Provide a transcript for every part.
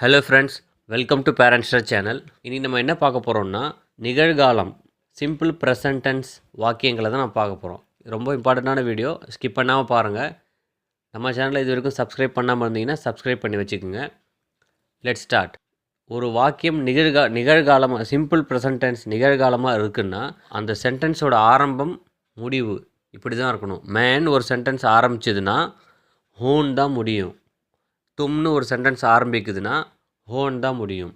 Hello friends, welcome to பேரண்ட்ஸ்டர் channel. இனி நம்ம என்ன பார்க்க போகிறோம்னா, நிகழ்காலம் சிம்பிள் ப்ரெசன்ட் டென்ஸ் வாக்கியங்களை தான் நான் பார்க்க போகிறோம். ரொம்ப இம்பார்ட்டண்ட்டான வீடியோ, ஸ்கிப் பண்ணாமல் பாருங்கள். நம்ம சேனலை இது வரைக்கும் சப்ஸ்கிரைப் பண்ணாமல் இருந்தீங்கன்னா சப்ஸ்கிரைப் பண்ணி வச்சுக்கோங்க. Let start. ஒரு வாக்கியம் நிகழ்காலமாக சிம்பிள் ப்ரெசன்ட் டென்ஸ் நிகழ்காலமாக இருக்குன்னா அந்த சென்டென்ஸோட ஆரம்பம் முடிவு இப்படி தான் இருக்கணும். மேன் ஒரு சென்டென்ஸ் ஆரம்பிச்சதுன்னா ஹோன் தான் முடியும். தும்னு ஒரு சென்டென்ஸ் ஆரம்பிக்குதுன்னா ஹோன் தான் முடியும்.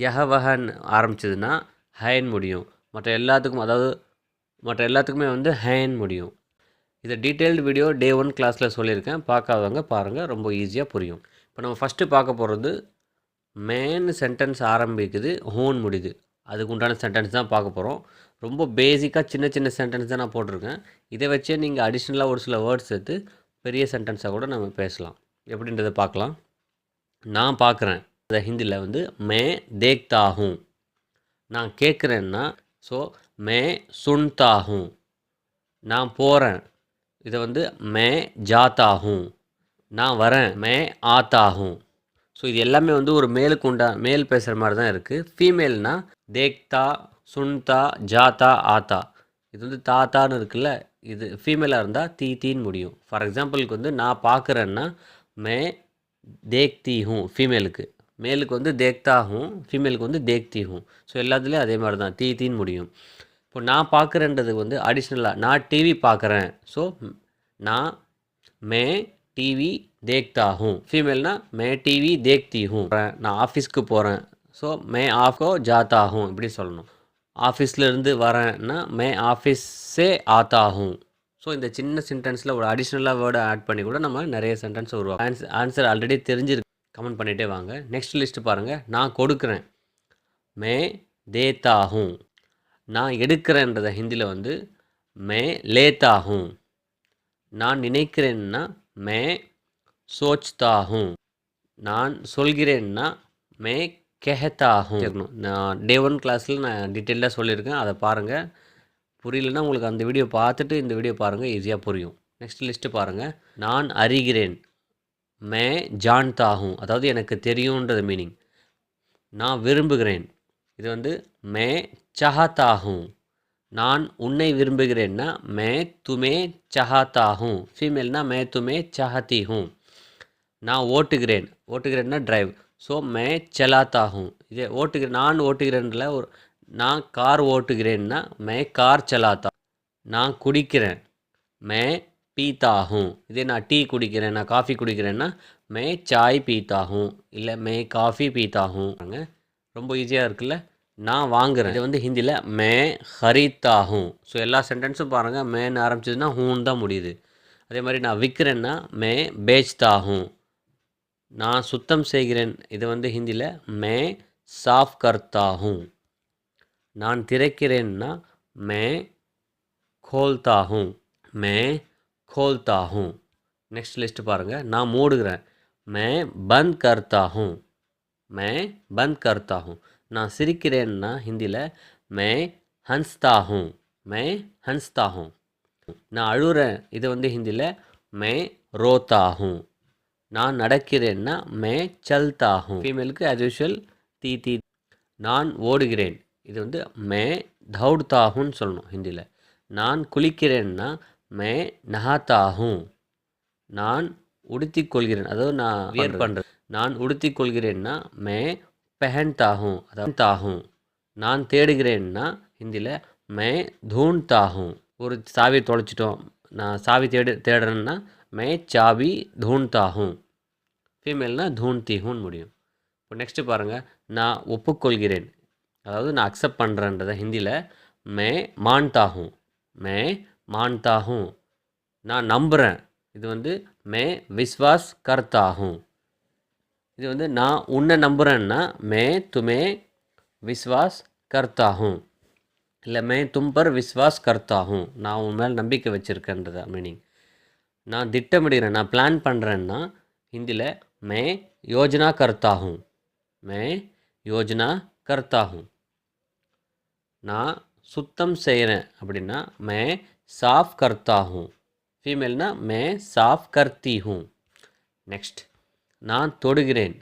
யஹவஹன் ஆரம்பிச்சதுன்னா ஹைன் முடியும். மற்ற எல்லாத்துக்குமே வந்து ஹேன் முடியும். இதை டீட்டெயில்டு வீடியோ டே 1 கிளாஸில் சொல்லியிருக்கேன். பார்க்காதவங்க பாருங்கள், ரொம்ப ஈஸியாக புரியும். இப்போ நம்ம ஃபஸ்ட்டு பார்க்க போகிறது மேன் சென்டென்ஸ் ஆரம்பிக்குது, ஹோன் முடியுது. அதுக்கு உண்டான சென்டென்ஸ் தான் பார்க்க போகிறோம். ரொம்ப பேசிக்காக சின்ன சின்ன சென்டென்ஸ் தான் நான் போட்டிருக்கேன். இதை வச்சே நீங்கள் அடிஷ்னலாக ஒரு சில வேர்ட்ஸ் எடுத்து பெரிய சென்டென்ஸாக கூட நம்ம பேசலாம். எப்படின்றத பார்க்கலாம். நான் பார்க்குறேன், அதை ஹிந்தியில் வந்து மே தேக்தா ஹூ. நான் கேட்குறேன்னா ஸோ மே சுன்தா ஹூ. நான் போகிறேன், இதை வந்து மே ஜாத்தா ஹூ. நான் வரேன், மே ஆத்தா ஹூ. ஸோ இது எல்லாமே வந்து ஒரு மேல் பேசுகிற மாதிரி தான் இருக்குது. ஃபீமேல்னா தேக்தா, சுன்தா, ஜாத்தா, ஆத்தா. இது வந்து தாத்தான்னு இருக்குல்ல, இது ஃபீமேலாக இருந்தால் தீன்னு முடியும். ஃபார் எக்ஸாம்பிளுக்கு வந்து நான் பார்க்குறேன்னா மே தேக்தி ஹூ ஃபீமேலுக்கு, மேலுக்கு வந்து தேக்தா ஹூ, ஃபீமேலுக்கு வந்து தேக்தி ஹூ. ஸோ எல்லாத்துலேயும் அதே மாதிரி தான் தீன்னு முடியும். இப்போ நான் பார்க்குறேன்றது வந்து அடிஷ்னலாக நான் டிவி பார்க்குறேன். ஸோ நான் மே டிவி தேக்தா ஹூ. ஃபீமேல்னா மே டிவி தேக்தி ஹூ. நான் ஆஃபீஸ்க்கு போகிறேன், ஸோ மே ஆஃப்கோ ஜாத்தா ஹூ இப்படி சொல்லணும். ஆஃபீஸ்லேருந்து வரேன்னா மே ஆஃபீஸே ஆத்தா ஹூ. ஸோ இந்த சின்ன சென்டென்ஸில் ஒரு அடிஷ்னலாக வேர்டை ஆட் பண்ணி கூட நம்ம நிறைய சென்டென்ஸை உருவாக்கும். ஆன்சர் ஆல்ரெடி தெரிஞ்சிருக்கு, கமெண்ட் பண்ணிகிட்டே வாங்க. நெக்ஸ்ட் லிஸ்ட்டு பாருங்கள். நான் கொடுக்குறேன், மே தேத்தா ஹூ. நான் எடுக்கிறேன்றதை ஹிந்தியில் வந்து மே லேத்தா ஹூ. நான் நினைக்கிறேன்னா மே சோச்தா ஹூ. நான் சொல்கிறேன்னா மே கெஹத்தா ஹூ. நான் டே 1 கிளாஸில் நான் டீட்டெயிலாக சொல்லியிருக்கேன், அதை பாருங்கள். புரியலன்னா உங்களுக்கு அந்த வீடியோ பார்த்துட்டு இந்த வீடியோ பாருங்கள், ஈஸியாக புரியும். நெக்ஸ்ட் லிஸ்ட்டு பாருங்கள். நான் அறிகிறேன், மே ஜான்தா ஹூ. அதாவது எனக்கு தெரியுன்றது மீனிங். நான் விரும்புகிறேன், இது வந்து மே சஹாத்தா ஹூ. நான் உன்னை விரும்புகிறேன்னா மே துமே சஹாத்தா ஹூ. ஃபீமேல்னா மே துமே சஹாத்தி ஹூ. நான் ஓட்டுகிறேன்னா டிரைவ். ஸோ மே சலாத்தா ஹூ. இதே நான் ஓட்டுகிறேன்ல நான் கார் ஓட்டுகிறேன்னா மே கார் சலாத்தா. நான் குடிக்கிறேன், மே பீத்தா ஹூ. இதே நான் டீ குடிக்கிறேன், நான் காஃபி குடிக்கிறேன்னா மே சாய் பீத்தா ஹூ, இல்லை மே காஃபி பீத்தா ஹூ. ரொம்ப ஈஸியாக இருக்குல்ல. நான் வாங்குகிறேன், இது வந்து ஹிந்தியில் மே ஹரித்தா ஹூ. ஸோ எல்லா சென்டென்ஸும் பாருங்கள், மேன்னு ஆரம்பிச்சதுன்னா ஹூன்னு தான் முடியுது. அதே மாதிரி நான் விற்கிறேன்னா மே பேச்தா ஹூ. நான் சுத்தம் செய்கிறேன், இது வந்து ஹிந்தியில் மே சாஃப் கர்த்தா ஹூ. நான் திறக்கிறேன்னா மே खोलता हूँ, मैं खोलता हूँ. நெக்ஸ்ட் லிஸ்ட் பாருங்கள். நான் மூடுகிறேன், मैं बंद करता हूँ, मैं बंद करता हूँ. நான் சிரிக்கிறேன்னா ஹிந்தியில் मैं हंसता हूँ, मैं हंसता हूँ. நான் அழுகிறேன், இது வந்து ஹிந்தியில் मैं रोता हूँ. நான் நடக்கிறேன்னா मैं चलता हूँ. ஃபீமேலுக்கு as usual தி. நான் ஓடுகிறேன், இது வந்து मैं दौड़ता हूँன்னு சொல்லணும் ஹிந்தியில். நான் குளிக்கிறேன்னா மே நஹாத்தா ஹூ. நான் உடுத்திக் கொள்கிறேன், அதாவது நான் வியர் பண்ணுறேன். நான் உடுத்திக் கொள்கிறேன்னா மே பெஹன்தா ஹூ, அதாவது ஹூ. நான் தேடுகிறேன்னா ஹிந்தியில் மே தூண்தா ஹூ. ஒரு சாவி தொலைச்சிட்டோம், நான் சாவி தேடுறேன்னா மே சாவி தூண்தா ஹூ. ஃபீமேல்னா தூண்தி ஹூன்னு முடியும். இப்போ நெக்ஸ்ட்டு பாருங்கள். நான் ஒப்புக்கொள்கிறேன், அதாவது நான் அக்செப்ட் பண்ணுறேன்றதை ஹிந்தியில் மே மான்தா ஹூ, மே மான்தா ஹூ. நான் நம்புகிறேன், இது வந்து மே விஸ்வாஸ் கர்த்தா ஹூ. இது வந்து நான் உன்னை நம்புகிறேன்னா மே துமே விஸ்வாஸ் கர்த்தா ஹூ, இல்லை மே தும் பர் விஸ்வாஸ் கர்த்தா ஹூ. நான் உன் மேல் நம்பிக்கை வச்சுருக்கேன்றதா மீனிங். நான் திட்டமிடுகிறேன், நான் பிளான் பண்ணுறேன்னா ஹிந்தியில் மே யோஜனா கர்த்தா ஹூ, மே யோஜனா கர்த்தா ஹூ. நான் சுத்தம் செய்கிறேன் அப்படின்னா மே சாஃப் கர்த்தா ஹூ. ஃபீமேல்னா மே சாஃப் கர்த்தி ஹூ. நெக்ஸ்ட், நான் தொடுகிறேன்,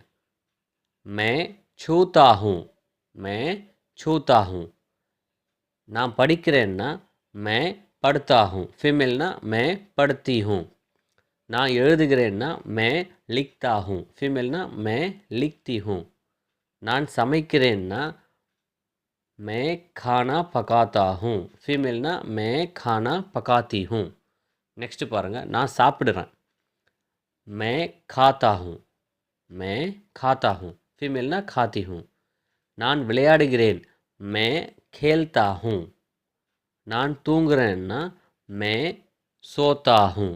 मैं छूता हूँ मैं छूता हूँ நான் படிக்கிறேன்னா मैं पढ़ता हूँ फीमेलனா मैं पढ़ती हूँ நான் எழுதுகிறேன்னா मैं लिखता हूँ फीमेलனா मैं लिखती हूँ நான் சமைக்கிறேன்னா मैं खाना पकाता हूँ फीमेलனா मैं खाना पकाती हूँ நெக்ஸ்ட் பாருங்க நான் சாப்பிடுறேன் मैं खाता हूँ मैं खाता हूँ फीमेलனா खाती हूँ நான் விளையாடுகிறேன் मैं खेलता हूँ நான் தூங்குறேன்னா मैं सोता हूँ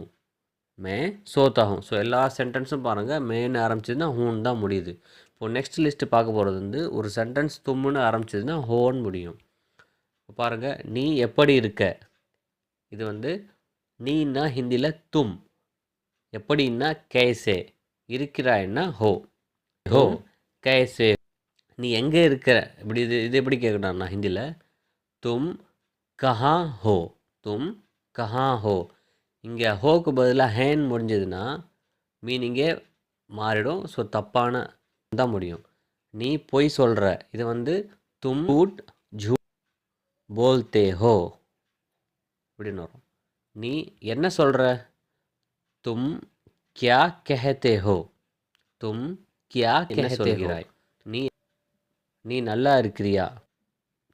मैं सोता हूँ ஸோ எல்லா சென்டென்ஸும் பாருங்கள் மேன்னு ஆரம்பிச்சதுன்னா ஹூன் தான் முடியுது இப்போது நெக்ஸ்ட் லிஸ்ட்டு பார்க்க போகிறது வந்து ஒரு சென்டென்ஸ் தும்முன்னு ஆரம்பிச்சதுன்னா ஹோன் முடியும் இப்போ பாருங்கள் நீ எப்படி இருக்க இது வந்து நீன்னா ஹிந்தியில் தும் எப்படின்னா கேசே இருக்கிறாய்னா ஹோ ஹோ கேசே நீ எங்கே இருக்கிற இப்படி இது எப்படி கேட்கணும்னா ஹிந்தியில் தும் கஹா ஹோ தும் கஹா ஹோ இங்கே ஹோக்கு பதிலாக ஹேன் முடிஞ்சதுன்னா மீனிங்கே மாறிடும் ஸோ தப்பான தான் முடியும் நீ பொய் சொல்கிற இது வந்து தும் झूठ झूठ बोलते हो அப்படின்னு வரும் நீ என்ன சொல்கிற तुम क्या कहते हो तुम क्या कहते हो நீ நீ நல்லா இருக்கிறியா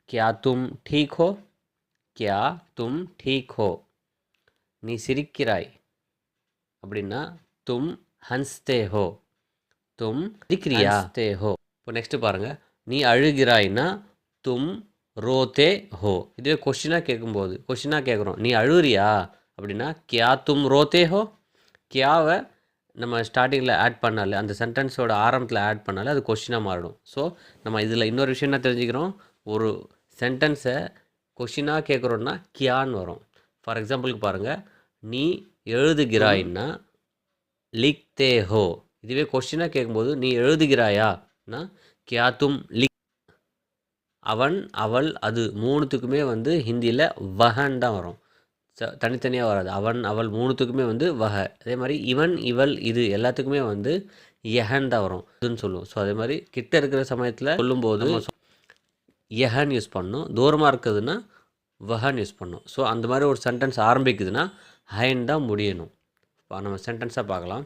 क्या तुम ठीक हो क्या तुम ठीक हो நீ சிரிக்கிறாய் அப்படின்னா तुम हंसते हो तुम சிரிக்கிறியா हंसते हो இப்போ நெக்ஸ்ட் பாருங்க நீ அழுகிறாய்னா तुम रोते हो இதுவே கொஸ்டினாக கேட்கும்போது கொஸ்டினாக கேட்குறோம் நீ அழுறியா அப்படின்னா क्या तुम रोते हो கியாவை நம்ம ஸ்டார்டிங்கில் ஆட் பண்ணாலே அந்த சென்டென்ஸோட ஆரம்பத்தில் ஆட் பண்ணாலே அது கொஸ்டினாக மாறிடும் ஸோ நம்ம இதில் இன்னொரு விஷயம் என்ன தெரிஞ்சுக்கிறோம் ஒரு சென்டென்ஸை கொஸ்டினாக கேட்குறோன்னா கியான்னு வரும் ஃபார் எக்ஸாம்பிளுக்கு பாருங்கள் நீ எழுதுகிறாய்னா லிக்தே ஹோ இதுவே கொஸ்டினாக கேட்கும்போது நீ எழுதுகிறாயானா கியா தும் லிக் அவன் அவள் அது மூணுத்துக்குமே வந்து ஹிந்தியில் வஹன் தான் வரும் தனித்தனியாக வராது அவன் அவள் மூணுத்துக்குமே வந்து வஹ அதே மாதிரி இவன் இவள் இது எல்லாத்துக்குமே வந்து யஹன் தான் வரும் இதுன்னு சொல்லுவோம் ஸோ அதே மாதிரி கிட்ட இருக்கிற சமயத்தில் சொல்லும்போது யஹன் யூஸ் பண்ணணும் தூரமாக இருக்குதுன்னா வஹன் யூஸ் பண்ணணும் ஸோ அந்த மாதிரி ஒரு சென்டென்ஸ் ஆரம்பிக்குதுன்னா ஹைன் தான் முடியணும் இப்போ நம்ம சென்டென்ஸாக பார்க்கலாம்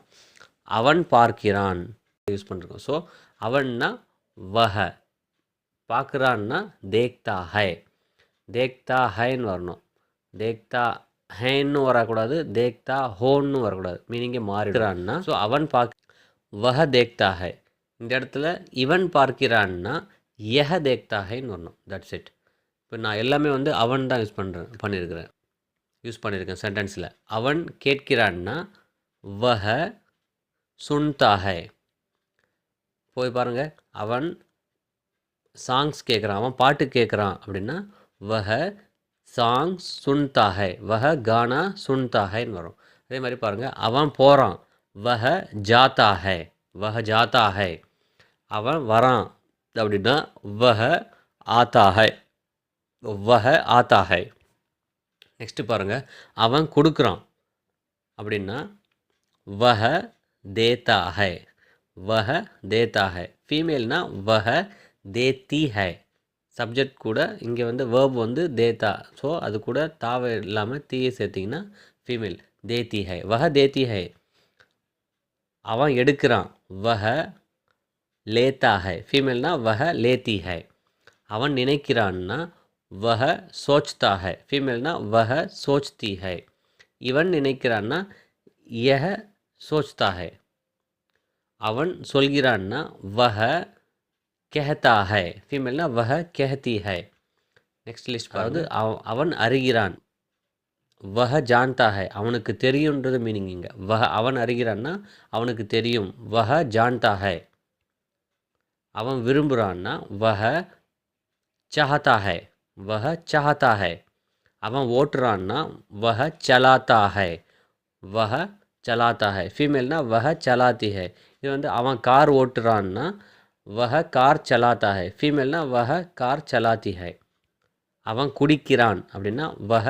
அவன் பார்க்கிறான் யூஸ் பண்ணிருக்கோம் ஸோ அவன்னா வஹ பார்க்குறான்னா தேக்தா ஹை தேக்தா ஹைன்னு வரணும் தேக்தா ஹேன்னு வரக்கூடாது தேக்தா ஹோன்னு வரக்கூடாது மீனிங்கே மாறிடுறான்னா ஸோ அவன் வஹ தேக்தா ஹை இந்த இடத்துல இவன் பார்க்கிறான்னா யஹ தேக்தா ஹைன்னு வரணும் தட்ஸ் இட் இப்போ நான் எல்லாமே வந்து அவன் தான் யூஸ் பண்ணியிருக்கேன் சென்டென்ஸில் அவன் கேட்கிறான்னா வஹ சுன்தா ஹை போய் பாருங்கள் அவன் சாங்ஸ் கேட்குறான் அவன் பாட்டு கேட்குறான் அப்படின்னா வஹ சாங்ஸ் சுன்தா ஹை வஹ கானா சுன்தா ஹைன்னு வரும் அதே மாதிரி பாருங்கள் அவன் போகிறான் வஹ ஜாத்தா ஹை வஹ ஜாத்தா ஹை அவன் வரான் அப்படின்னா வஹ ஆத்தா ஹை வஹ ஆத்தா ஹை நெக்ஸ்ட்டு பாருங்கள் அவன் கொடுக்குறான் அப்படின்னா வஹ தேத்தா ஹை வஹ தேத்தா ஹை ஃபீமேல்னா வஹ தேத்தி ஹை சப்ஜெக்ட் கூட இங்கே வந்து வேர்ப் வந்து தேத்தா ஸோ அது கூட தாவை இல்லாமல் தீயை சேர்த்திங்கன்னா ஃபீமேல் தேத்தி ஹை வஹ தேத்தி ஹை அவன் எடுக்கிறான் வஹ லேத்தா ஹை ஃபீமேல்னா வஹ லேத்தி ஹை அவன் நினைக்கிறான்னா வஹ சோச்தா ஹை ஃபீமேல்னா வஹ சோச்தி ஹை இவன் நினைக்கிறான்னா யஹ சோச்தா ஹை அவன் சொல்கிறான்னா வஹ कहता है फीमेलனா वह कहती है நெக்ஸ்ட் லிஸ்ட் பாருங்க அவன் அறிகிறான் वह जानता है அவனுக்கு தெரியும்ன்றது மீனிங் இங்கே அவன் அறிகிறான்னா அவனுக்கு தெரியும் वह जानता है அவன் விரும்புகிறான்னா वह चाहता है वह चाहता है அவன் ஓட்டுறான்னா वह चलाता है वह चलाता है फीमेलனா वह चलाती है இது வந்து அவன் கார் ஓட்டுறான்னா वह कार चलाता है फीमेलना वह कार चलाती है அவன் குடிக்கிறான் அப்படின்னா वह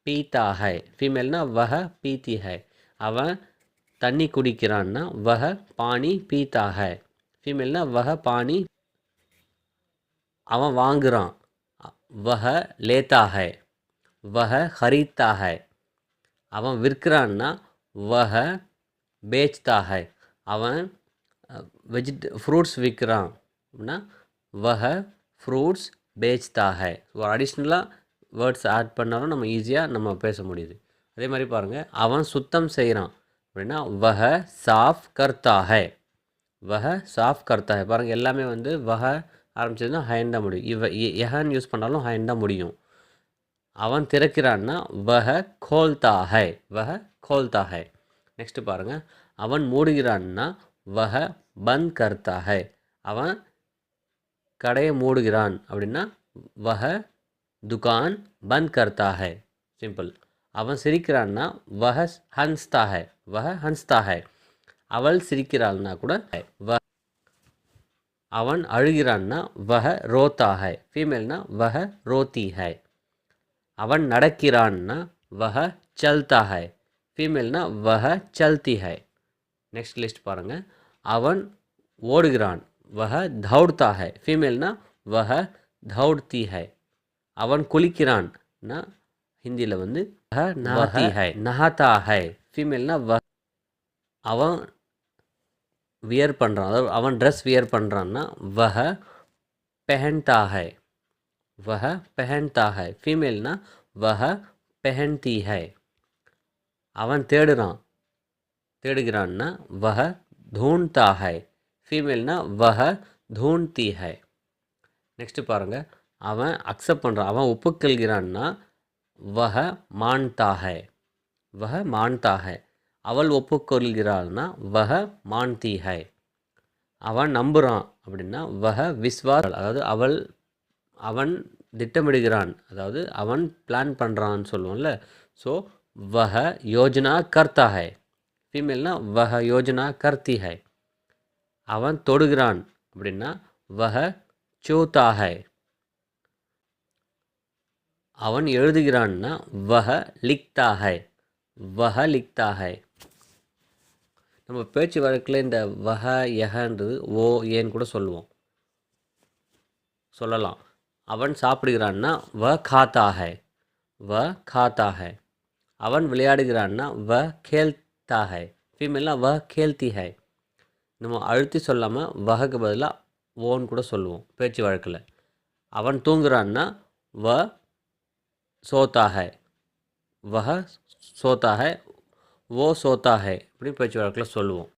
पीता है फीमेलना वह पीती है அவன் தண்ணி குடிக்கிறான்னா वह पानी पीता है ஃபீமேல்னா வஹ பானி அவன் வாங்குறான். வஹ லேத்தா ஹை, வஹ ஹரீத்தா ஹை. அவன் விற்கிறான்னா வஹ பேச்தா ஹை. அவன் ஃப்ரூட்ஸ் விற்கிறான் அப்படின்னா வஹ ஃப்ரூட்ஸ் பேச்தா ஹை. ஒரு அடிஷ்னலாக வேர்ட்ஸ் ஆட் பண்ணாலும் நம்ம ஈஸியாக நம்ம பேச முடியுது. அதே மாதிரி பாருங்கள், அவன் சுத்தம் செய்கிறான் அப்படின்னா வஹ சாஃப் கர்த்தா ஹை, வஹ சாஃப் கர்த்தா ஹை. பாருங்கள், எல்லாமே வந்து வஹ ஆரம்பிச்சதுன்னா ஹைன் தான் முடியும். எஹன் யூஸ் பண்ணாலும் ஹைன் தான் முடியும். அவன் திறக்கிறான்னா வஹ கோல்தா ஹை, வஹ கோல்தா ஹை. நெக்ஸ்ட்டு பாருங்கள், அவன் மூடுகிறான்னா வஹ பந்த் கர்த்தா ஹை. அவன் கடையை மூடுகிறான் அப்படின்னா வஹ துகான் பந்த் கர்த்தா ஹை. சிம்பிள். அவன் சிரிக்கிறான்னா வஹ ஹன்ஸ்தா ஹை, வஹ ஹன்ஸ்தா ஹை. அவள் சிரிக்கிறாள்னா கூட அவன் அழுகிறான்னா வஹ ரோத்தா ஹை. ஃபீமேல்னா வஹ ரோத்தி ஹை. அவன் நடக்கிறான்னா வஹ சல்தா ஹை. ஃபீமேல்னா வஹ சல்தி ஹை. நெக்ஸ்ட் லிஸ்ட் பாருங்கள், அவன் ஓடுகிறான் வஹ தௌடதா ஹை. ஃபீமேல்னா வஹ தௌடதி ஹை. அவன் குளிக்கிறான்னா ஹிந்தியில் வந்து வஹ நஹாத்தி ஹை, நஹாத்தா ஹை. ஃபீமேல்னா அவன் வியர் பண்ணுறான், அதாவது அவன் ட்ரெஸ் வியர் பண்ணுறான்னா வஹ பெஹன்தா ஹை, वह पहनता है. फीमेल ना वह पहनती है. அவன் தேடுறான், தேடுகிறான்னா वह ढूंढता है. फीमेल ना वह ढूंढती है. நெக்ஸ்ட் பாருங்க, அவன் அக்செப்ட் பண்ணுறான், அவன் ஒப்புக்கொள்கிறான்னா वह मानता है, वह मानता है. அவள் ஒப்புக்கொள்கிறாள்னா वह मानती है. அவன் நம்புகிறான் அப்படின்னா वह विश्वास, அதாவது அவன் திட்டமிடுகிறான், அதாவது அவன் பிளான் பண்ணுறான்னு சொல்லுவோம்ல. ஸோ वह योजना करता है. ஃபீமேல்னா वह योजना करती है. அவன் தொடுகிறான் அப்படின்னா वह छूता है. அவன் எழுதுகிறான்னா वह लिखता है, वह लिखता है. நம்ம பேச்சு வழக்கில் இந்த वह यहன்றது ஓ ஏன்னு கூட சொல்லலாம். அவன் சாப்பிடுகிறான்னா वह खाता है, वह खाता है. அவன் விளையாடுகிறான்னா वह खेलता है. ஃபீமேல்னா वह खेलती है. நம்ம அழுத்தி சொல்லாமல் வஹக்கு பதிலாக ஓன்னு கூட சொல்லுவோம் பேச்சு வழக்கில். அவன் தூங்குறான்னா वह सोता है, वह सोता है, वो सोता है. இப்படி பேச்சு வழக்கில் சொல்லுவோம்.